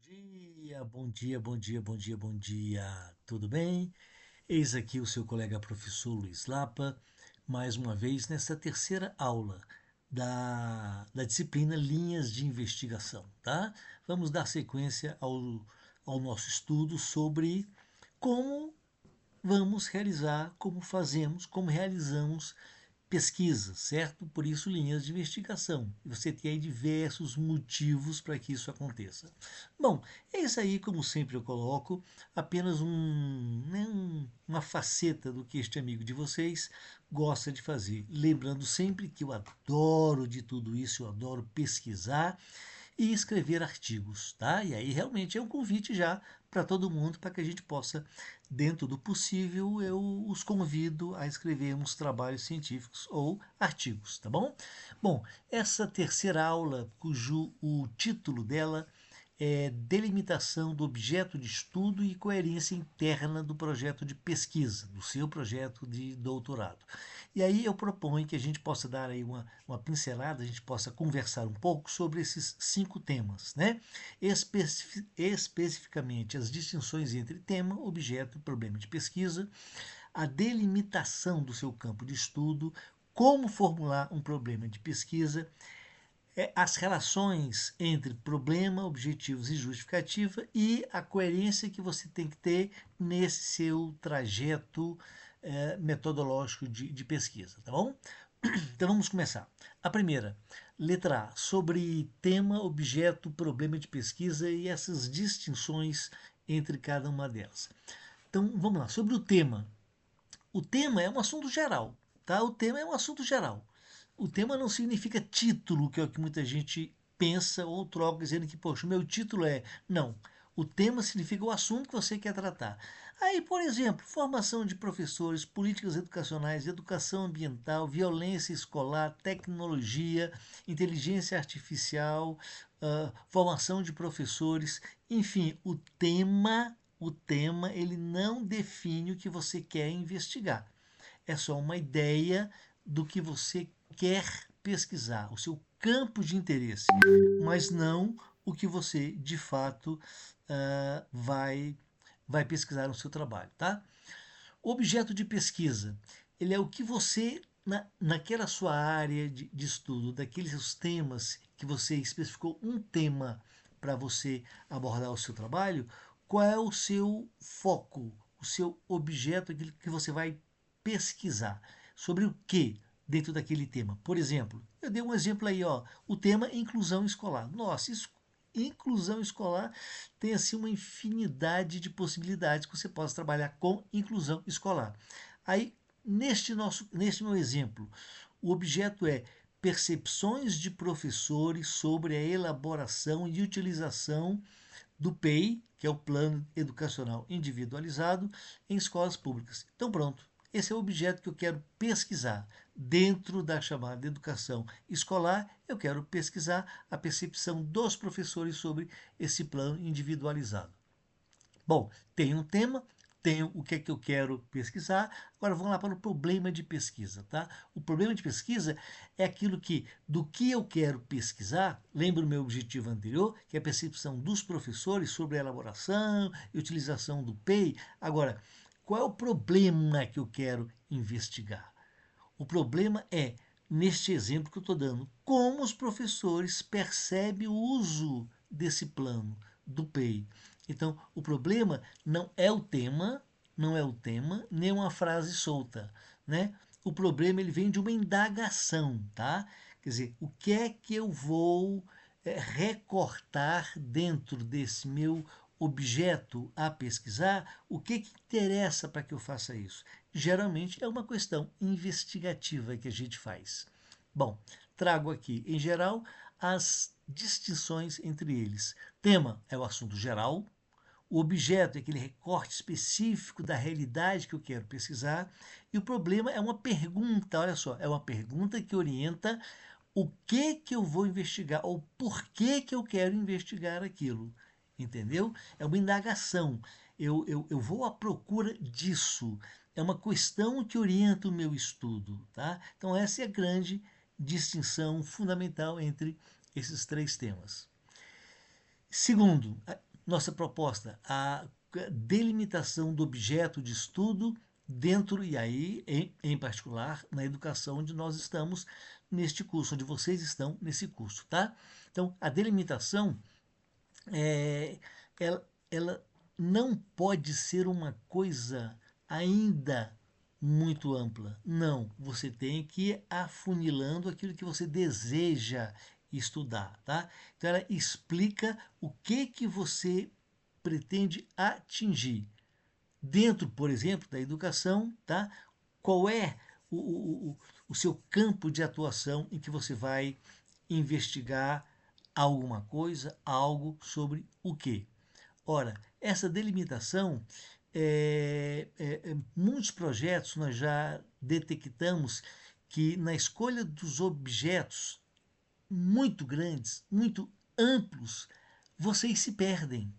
dia, bom dia, bom dia, bom dia, bom dia. Tudo bem? Eis aqui o seu colega professor Luiz Lapa, mais uma vez nessa terceira aula da disciplina Linhas de Investigação, tá? Vamos dar sequência ao nosso estudo sobre como vamos realizar, como fazemos, como realizamos pesquisas, certo? Por isso, linhas de investigação. E você tem aí diversos motivos para que isso aconteça. Bom, é isso aí, como sempre eu coloco, apenas uma faceta do que este amigo de vocês gosta de fazer. Lembrando sempre que eu adoro de tudo isso, eu adoro pesquisar e escrever artigos, tá? E aí realmente é um convite já para todo mundo, para que a gente possa, dentro do possível, eu os convido a escrevermos trabalhos científicos ou artigos, tá bom? Bom, essa terceira aula, cujo o título dela é delimitação do objeto de estudo e coerência interna do projeto de pesquisa, do seu projeto de doutorado. E aí eu proponho que a gente possa dar aí uma pincelada, a gente possa conversar um pouco sobre esses 5 temas, né? Especificamente as distinções entre tema, objeto e problema de pesquisa, a delimitação do seu campo de estudo, como formular um problema de pesquisa, as relações entre problema, objetivos e justificativa e a coerência que você tem que ter nesse seu trajeto metodológico de pesquisa, tá bom? Então vamos começar. A primeira, letra A, sobre tema, objeto, problema de pesquisa e essas distinções entre cada uma delas. Então vamos lá, sobre o tema. O tema é um assunto geral, tá? O tema é um assunto geral. O tema não significa título, que é o que muita gente pensa ou troca, dizendo que, poxa, o meu título é. Não. O tema significa o assunto que você quer tratar. Aí, por exemplo, formação de professores, políticas educacionais, educação ambiental, violência escolar, tecnologia, inteligência artificial, formação de professores, enfim, o tema ele não define o que você quer investigar. É só uma ideia do que você quer pesquisar, o seu campo de interesse, mas não o que você de fato vai pesquisar no seu trabalho, tá? O objeto de pesquisa, ele é o que você naquela sua área de estudo, daqueles seus temas que você especificou um tema para você abordar o seu trabalho, qual é o seu foco, o seu objeto, aquilo que você vai pesquisar. Sobre o que dentro daquele tema? Por exemplo, eu dei um exemplo aí, ó, o tema inclusão escolar. Nossa, isso, inclusão escolar tem assim uma infinidade de possibilidades que você possa trabalhar com inclusão escolar. Aí, neste meu exemplo, o objeto é percepções de professores sobre a elaboração e utilização do PEI, que é o Plano Educacional Individualizado, em escolas públicas. Então, pronto. Esse é o objeto que eu quero pesquisar. Dentro da chamada educação escolar, eu quero pesquisar a percepção dos professores sobre esse plano individualizado. Bom, tem um tema, tenho o que é que eu quero pesquisar. Agora vamos lá para o problema de pesquisa, tá? O problema de pesquisa é aquilo que, do que eu quero pesquisar, lembra o meu objetivo anterior, que é a percepção dos professores sobre a elaboração e utilização do PEI. Agora, qual é o problema que eu quero investigar? O problema é, neste exemplo que eu estou dando, como os professores percebem o uso desse plano, do PEI. Então, o problema não é o tema, não é o tema, nem uma frase solta, né? O problema ele vem de uma indagação, tá? Quer dizer, o que é que eu vou recortar dentro desse meu objeto a pesquisar? O que interessa para que eu faça isso? Geralmente é uma questão investigativa que a gente faz. Bom, trago aqui, em geral, as distinções entre eles. Tema é o assunto geral, o objeto é aquele recorte específico da realidade que eu quero pesquisar, e o problema é uma pergunta, olha só, é uma pergunta que orienta o que eu vou investigar ou por que eu quero investigar aquilo. Entendeu? É uma indagação. Eu vou à procura disso. É uma questão que orienta o meu estudo. Tá? Então, essa é a grande distinção fundamental entre esses 3 temas. Segundo, nossa proposta? A delimitação do objeto de estudo dentro, e aí, em particular, na educação onde nós estamos neste curso, onde vocês estão nesse curso, tá? Então, a delimitação, é, ela não pode ser uma coisa ainda muito ampla. Não, você tem que ir afunilando aquilo que você deseja estudar, tá? Então ela explica o que você pretende atingir dentro, por exemplo, da educação, tá? Qual é o seu campo de atuação em que você vai investigar alguma coisa, algo sobre o quê? Ora, essa delimitação, muitos projetos nós já detectamos que na escolha dos objetos muito grandes, muito amplos, vocês se perdem.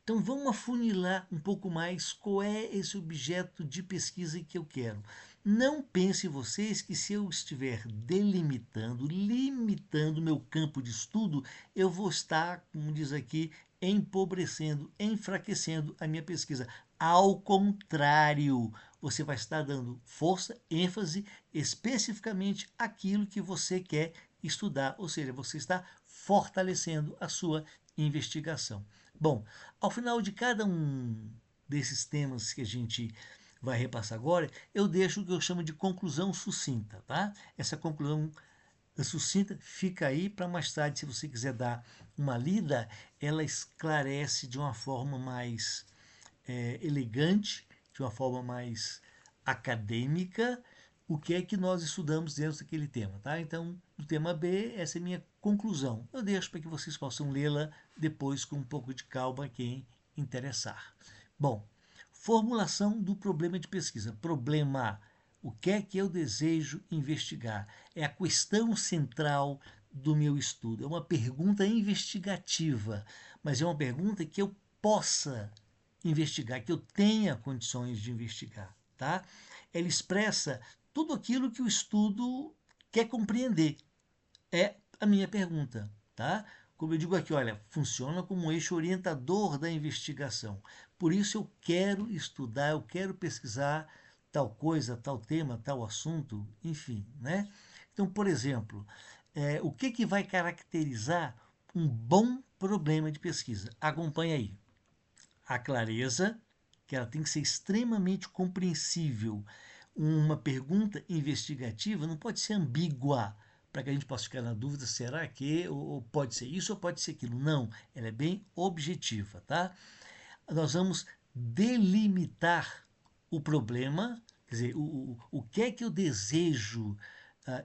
Então vamos afunilar um pouco mais qual é esse objeto de pesquisa que eu quero. Não pensem vocês que se eu estiver delimitando, limitando meu campo de estudo, eu vou estar, como diz aqui, empobrecendo, enfraquecendo a minha pesquisa. Ao contrário, você vai estar dando força, ênfase especificamente àquilo que você quer estudar, ou seja, você está fortalecendo a sua investigação. Bom, ao final de cada um desses temas que a gente vai repassar agora, eu deixo o que eu chamo de conclusão sucinta, tá? Essa conclusão sucinta fica aí para mais tarde, se você quiser dar uma lida, ela esclarece de uma forma mais elegante, de uma forma mais acadêmica, o que é que nós estudamos dentro daquele tema, tá? Então, no tema B, essa é a minha conclusão. Eu deixo para que vocês possam lê-la depois com um pouco de calma, quem interessar. Bom, formulação do problema de pesquisa. Problema. O que é que eu desejo investigar? É a questão central do meu estudo. É uma pergunta investigativa, mas é uma pergunta que eu possa investigar, que eu tenha condições de investigar, tá? Ela expressa tudo aquilo que o estudo quer compreender. É a minha pergunta, tá? Como eu digo aqui, olha, funciona como um eixo orientador da investigação. Por isso eu quero estudar, eu quero pesquisar tal coisa, tal tema, tal assunto, enfim, né? Então, por exemplo, o que vai caracterizar um bom problema de pesquisa? Acompanha aí. A clareza, que ela tem que ser extremamente compreensível. Uma pergunta investigativa não pode ser ambígua, para que a gente possa ficar na dúvida, será que, ou pode ser isso ou pode ser aquilo. Não, ela é bem objetiva, tá? Nós vamos delimitar o problema, quer dizer, o que é que eu desejo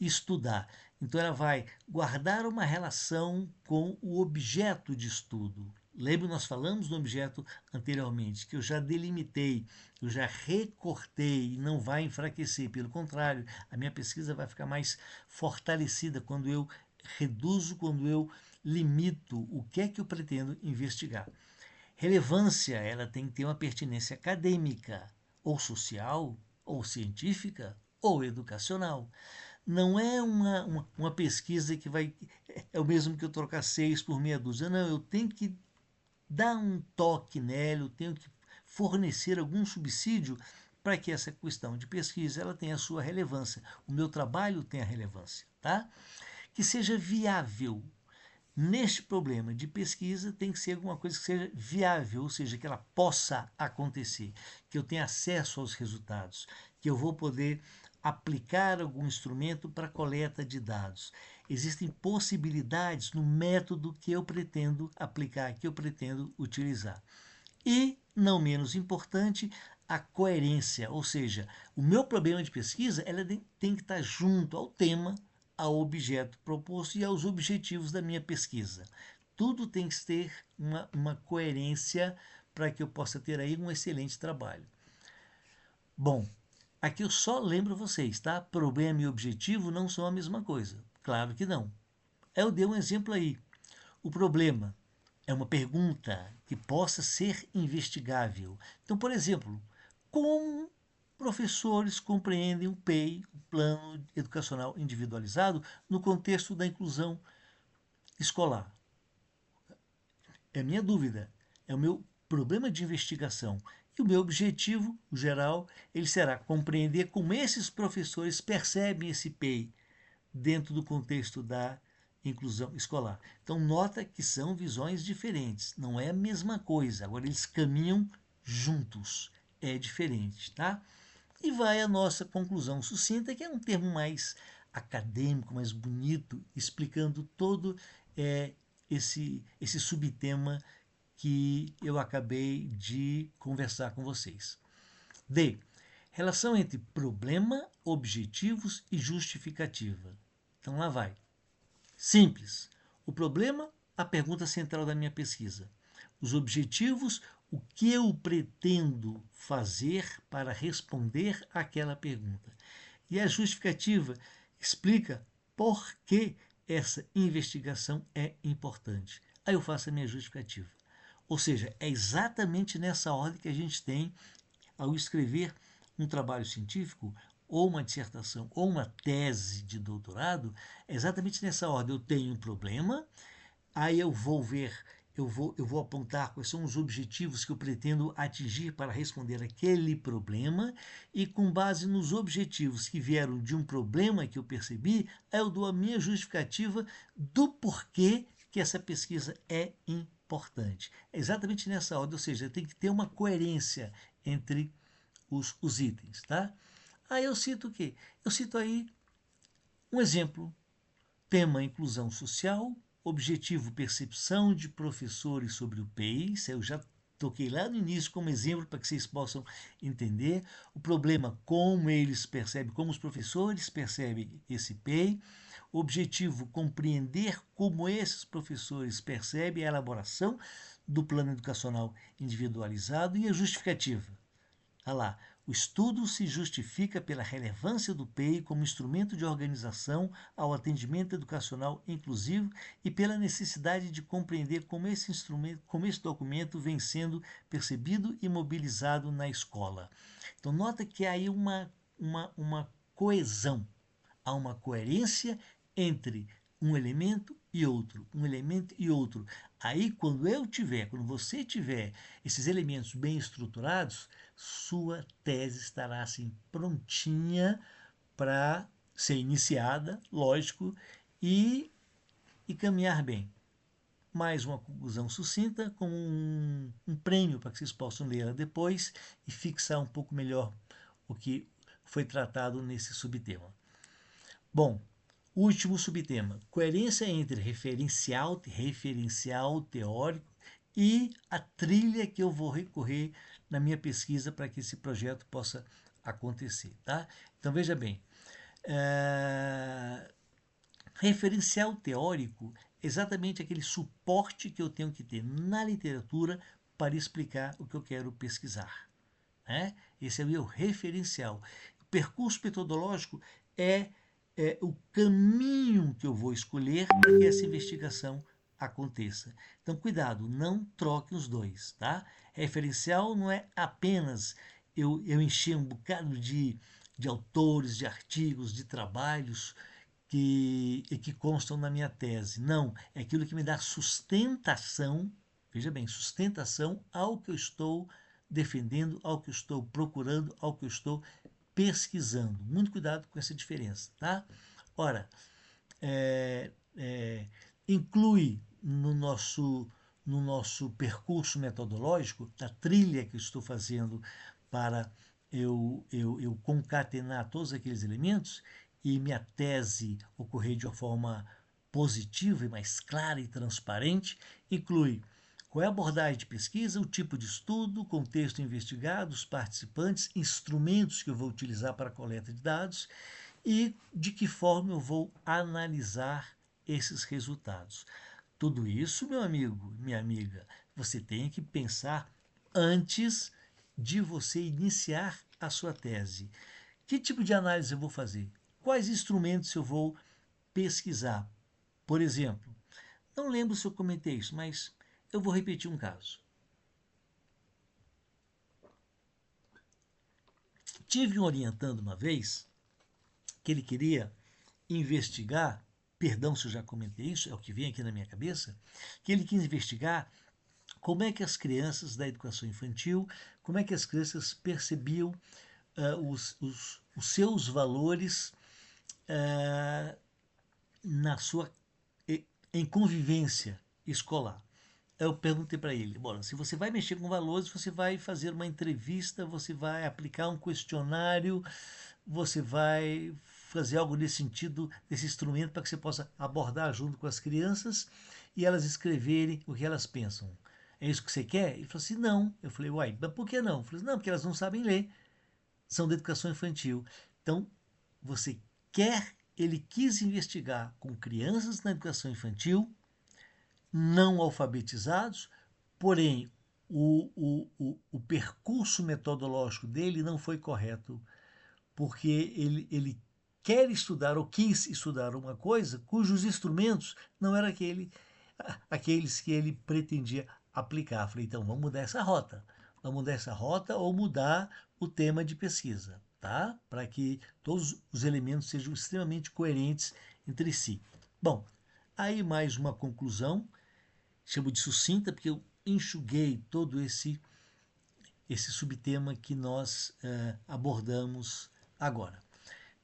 estudar. Então, ela vai guardar uma relação com o objeto de estudo. Lembra, nós falamos do objeto anteriormente, que eu já delimitei, eu já recortei e não vai enfraquecer. Pelo contrário, a minha pesquisa vai ficar mais fortalecida quando eu reduzo, quando eu limito o que é que eu pretendo investigar. Relevância, ela tem que ter uma pertinência acadêmica, ou social, ou científica, ou educacional. Não é uma pesquisa que vai. É o mesmo que eu trocar 6 por meia dúzia. Não, eu tenho que dar um toque nela, eu tenho que fornecer algum subsídio para que essa questão de pesquisa ela tenha a sua relevância. O meu trabalho tenha relevância, tá? Que seja viável. Neste problema de pesquisa tem que ser alguma coisa que seja viável, ou seja, que ela possa acontecer, que eu tenha acesso aos resultados, que eu vou poder aplicar algum instrumento para coleta de dados. Existem possibilidades no método que eu pretendo aplicar, que eu pretendo utilizar. E, não menos importante, a coerência, ou seja, o meu problema de pesquisa ela tem que estar junto ao tema, ao objeto proposto e aos objetivos da minha pesquisa. Tudo tem que ter uma coerência para que eu possa ter aí um excelente trabalho. Bom, aqui eu só lembro vocês, tá? Problema e objetivo não são a mesma coisa. Claro que não. Eu dei um exemplo aí. O problema é uma pergunta que possa ser investigável. Então, por exemplo, como professores compreendem o PEI, o Plano Educacional Individualizado, no contexto da inclusão escolar? É a minha dúvida. é o meu problema de investigação. E o meu objetivo, o geral, ele será compreender como esses professores percebem esse PEI dentro do contexto da inclusão escolar. Então, nota que são visões diferentes, não é a mesma coisa. Agora, eles caminham juntos, é diferente, tá? E vai a nossa conclusão sucinta, que é um termo mais acadêmico, mais bonito, explicando todo esse subtema que eu acabei de conversar com vocês. D. Relação entre problema, objetivos e justificativa. Então lá vai. Simples. O problema, a pergunta central da minha pesquisa. Os objetivos, o que eu pretendo fazer para responder àquela pergunta. E a justificativa explica por que essa investigação é importante. Aí eu faço a minha justificativa. Ou seja, é exatamente nessa ordem que a gente tem ao escrever um trabalho científico, ou uma dissertação, ou uma tese de doutorado, é exatamente nessa ordem. Eu tenho um problema, aí eu vou ver, eu vou apontar quais são os objetivos que eu pretendo atingir para responder aquele problema, e com base nos objetivos que vieram de um problema que eu percebi, aí eu dou a minha justificativa do porquê que essa pesquisa é importante. É exatamente nessa ordem, ou seja, tem que ter uma coerência entre os itens, tá? Aí eu cito o quê? Eu cito aí um exemplo: tema inclusão social, objetivo percepção de professores sobre o PEI, eu já toquei lá no início como exemplo para que vocês possam entender o problema, como eles percebem, como os professores percebem esse PEI, objetivo compreender como esses professores percebem a elaboração do plano educacional individualizado, e a justificativa. Olha lá, o estudo se justifica pela relevância do PEI como instrumento de organização ao atendimento educacional inclusivo e pela necessidade de compreender como esse instrumento, como esse documento vem sendo percebido e mobilizado na escola. Então, nota que há aí uma coesão, há uma coerência entre um elemento e outro, um elemento e outro. Aí, quando você tiver esses elementos bem estruturados, sua tese estará assim prontinha para ser iniciada, lógico, e, e caminhar bem. Mais uma conclusão sucinta, com um prêmio para que vocês possam ler depois e fixar um pouco melhor o que foi tratado nesse subtema. Bom, último subtema: coerência entre referencial teórico e a trilha que eu vou recorrer na minha pesquisa para que esse projeto possa acontecer. Tá? Então veja bem, referencial teórico é exatamente aquele suporte que eu tenho que ter na literatura para explicar o que eu quero pesquisar. Né? Esse é o meu referencial. O percurso metodológico é o caminho que eu vou escolher para que essa investigação aconteça. Então, cuidado, não troque os dois, tá? Referencial não é apenas eu encher um bocado de autores, de artigos, de trabalhos que constam na minha tese. Não, é aquilo que me dá sustentação, veja bem, sustentação ao que eu estou defendendo, ao que eu estou procurando, ao que eu estou pesquisando. Muito cuidado com essa diferença, tá? Ora, é, é, inclui no nosso percurso metodológico, da trilha que eu estou fazendo para eu concatenar todos aqueles elementos e minha tese ocorrer de uma forma positiva e mais clara e transparente, inclui qual é a abordagem de pesquisa, o tipo de estudo, o contexto investigado, os participantes, instrumentos que eu vou utilizar para a coleta de dados e de que forma eu vou analisar esses resultados. Tudo isso, meu amigo, minha amiga, você tem que pensar antes de você iniciar a sua tese. Que tipo de análise eu vou fazer? Quais instrumentos eu vou pesquisar? Por exemplo, não lembro se eu comentei isso, mas eu vou repetir um caso. Tive um orientando uma vez que ele queria investigar, perdão se eu já comentei isso, é o que vem aqui na minha cabeça, que ele quis investigar como é que as crianças da educação infantil, como é que as crianças percebiam os seus valores na sua em convivência escolar. Eu perguntei para ele, bom, se você vai mexer com valores, você vai fazer uma entrevista, você vai aplicar um questionário, você vai fazer algo nesse sentido, desse instrumento, para que você possa abordar junto com as crianças e elas escreverem o que elas pensam. É isso que você quer? Ele falou assim, não. Eu falei, uai, mas por que não? Ele falou assim, não, porque elas não sabem ler, são da educação infantil. Então, você quer, ele quis investigar com crianças na educação infantil, não alfabetizados, porém o percurso metodológico dele não foi correto, porque ele quer estudar ou quis estudar uma coisa cujos instrumentos não eram aqueles que ele pretendia aplicar. Falei, então vamos mudar essa rota. Vamos mudar essa rota ou mudar o tema de pesquisa, tá? Para que todos os elementos sejam extremamente coerentes entre si. Bom, aí mais uma conclusão, chamo de sucinta, porque eu enxuguei todo esse subtema que nós abordamos agora.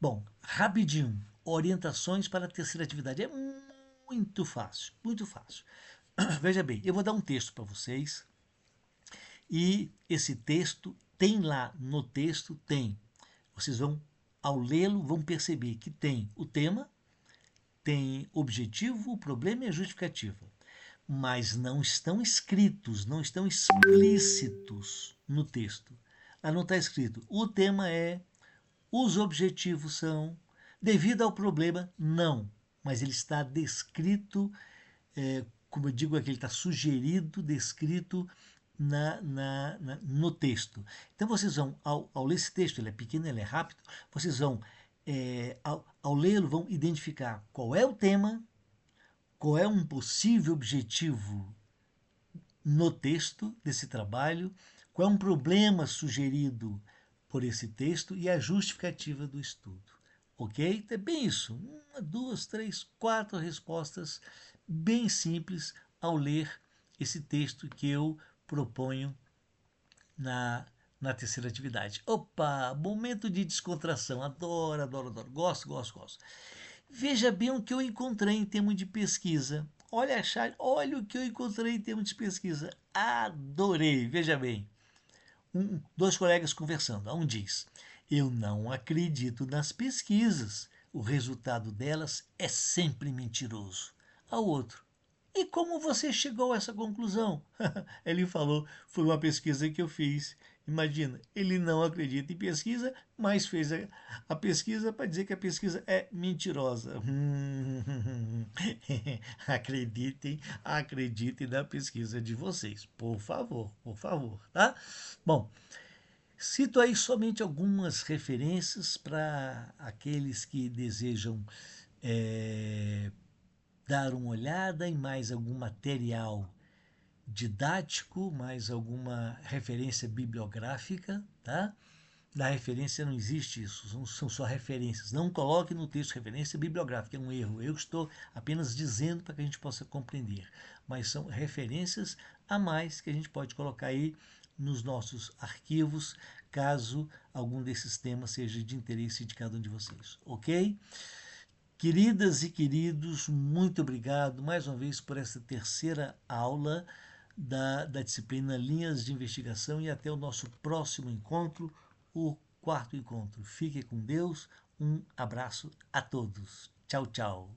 Bom, rapidinho, orientações para a terceira atividade. É muito fácil, muito fácil. Veja bem, eu vou dar um texto para vocês e esse texto tem lá no texto, vocês vão, ao lê-lo, vão perceber que tem o tema, tem objetivo, o problema e a justificativa. Mas não estão escritos, não estão explícitos no texto. Lá não está escrito, o tema é, os objetivos são, devido ao problema, não. Mas ele está descrito, como eu digo aqui, ele está sugerido, descrito no texto. Então vocês vão, ao ler esse texto, ele é pequeno, ele é rápido, vocês vão, ao lê-lo, vão identificar qual é o tema, qual é um possível objetivo no texto desse trabalho, qual é um problema sugerido por esse texto e a justificativa do estudo. Ok? É bem isso. Uma, duas, três, quatro respostas bem simples ao ler esse texto que eu proponho na terceira atividade. Opa, momento de descontração. Adoro, adoro, adoro. Gosto, gosto, gosto. Veja bem o que eu encontrei em termos de pesquisa. Olha o que eu encontrei em termos de pesquisa. Adorei. Veja bem. Dois colegas conversando. Um diz: eu não acredito nas pesquisas. O resultado delas é sempre mentiroso. Ao outro: e como você chegou a essa conclusão? Ele falou: foi uma pesquisa que eu fiz. Imagina, ele não acredita em pesquisa, mas fez a pesquisa para dizer que a pesquisa é mentirosa. Acreditem, acreditem na pesquisa de vocês, por favor, tá? Bom, cito aí somente algumas referências para aqueles que desejam dar uma olhada em mais algum material didático, mais alguma referência bibliográfica, tá? Na referência não existe isso, são só referências. Não coloque no texto referência bibliográfica, é um erro. Eu estou apenas dizendo para que a gente possa compreender. Mas são referências a mais que a gente pode colocar aí nos nossos arquivos, caso algum desses temas seja de interesse de cada um de vocês, ok? Queridas e queridos, muito obrigado mais uma vez por essa terceira aula da disciplina Linhas de Investigação e até o nosso próximo encontro, o quarto encontro. Fique com Deus, um abraço a todos. Tchau, tchau.